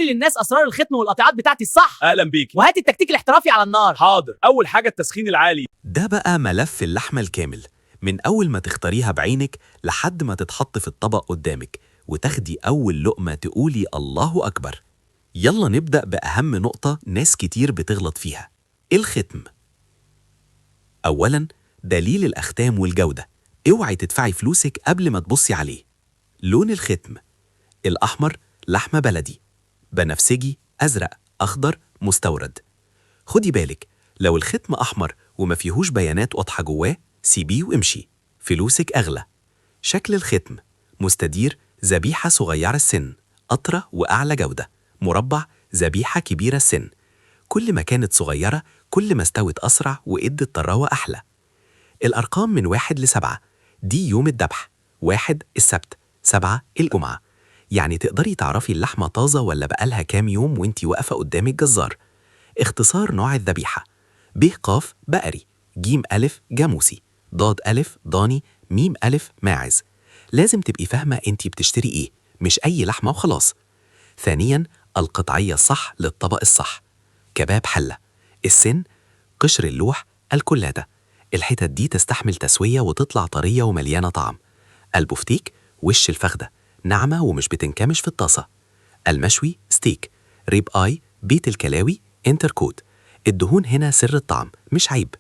لي للناس اسرار الختم والقطيعات بتاعتي الصح. اهلا بيك. وهات التكتيك الاحترافي على النار. حاضر. اول حاجه التسخين العالي. ده بقى ملف اللحمة الكامل، من أول ما تختاريها بعينك لحد ما تتحط في الطبق قدامك وتاخدي أول لقمة تقولي الله أكبر. يلا نبدأ بأهم نقطة ناس كتير بتغلط فيها، الختم. أولاً، دليل الأختام والجودة، اوعي تدفعي فلوسك قبل ما تبصي عليه. لون الختم: الأحمر لحمة بلدي، بنفسجي، أزرق، أخضر، مستورد. خدي بالك، لو الختم أحمر وما فيهوش بيانات واضحة جواه سيبيه وامشي، فلوسك أغلى. شكل الختم: مستدير، ذبيحة صغيرة السن، قطرة وأعلى جودة. مربع، ذبيحة كبيرة السن. كل ما كانت صغيرة كل ما استوت أسرع وإدت طراوة أحلى. الأرقام من 1 ل7، دي يوم الذبح، 1 السبت، 7 الجمعة. يعني تقدري تعرفي اللحمة طازة ولا بقالها كام يوم وانتي واقفة قدام الجزار. اختصار نوع الذبيحة: ب ق بقري، ج ألف جاموسي، ض ألف ضاني، م ألف ماعز. لازم تبقي فاهمة انتي بتشتري ايه، مش أي لحمة وخلاص. ثانياً، القطعية الصح للطبق الصح: كباب حلة، السن، قشر اللوح، الكلادة. الحتت دي تستحمل تسوية وتطلع طرية ومليانة طعم. البفتيك، وش الفخدة، ناعمة ومش بتنكمش في الطاسة. المشوي، ستيك، ريب آي، بيت الكلاوي، انتركوت. الدهون هنا سر الطعم، مش عيب.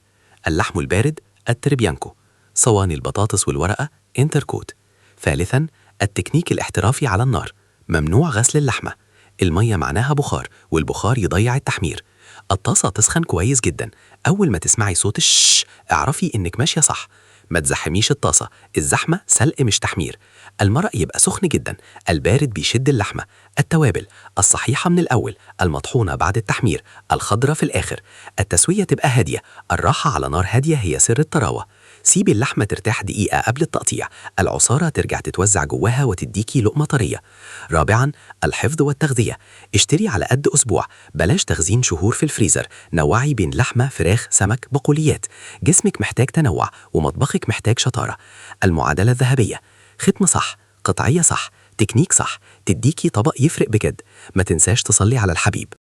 اللحم البارد، التربيانكو. صواني البطاطس والورقة، انتركوت. ثالثاً، التكنيك الاحترافي على النار: ممنوع غسل اللحمة. المية معناها بخار، والبخار يضيع التحمير. الطاسة تسخن كويس جدا، أول ما تسمعي صوت الشش اعرفي إنك ماشية صح. ما تزحميش الطاسة، الزحمة سلق مش تحمير. المرق يبقى سخن جدا، البارد بيشد اللحمة. التوابل: الصحيحة من الأول، المطحونة بعد التحمير، الخضرة في الآخر. التسوية تبقى هادية، الراحة على نار هادية هي سر الطراوة. سيبي اللحمة ترتاح دقيقة قبل التقطيع، العصارة ترجع تتوزع جواها وتديكي لقمة طرية. رابعاً، الحفظ والتغذية: اشتري على قد أسبوع، بلاش تخزين شهور في الفريزر. نوعي بين لحمة، فراخ، سمك، بقوليات. جسمك محتاج تنوع ومطبخك محتاج شطارة. المعادلة الذهبية: ختم صح، قطعية صح، تكنيك صح، تديكي طبق يفرق بجد. ما تنساش تصلي على الحبيب.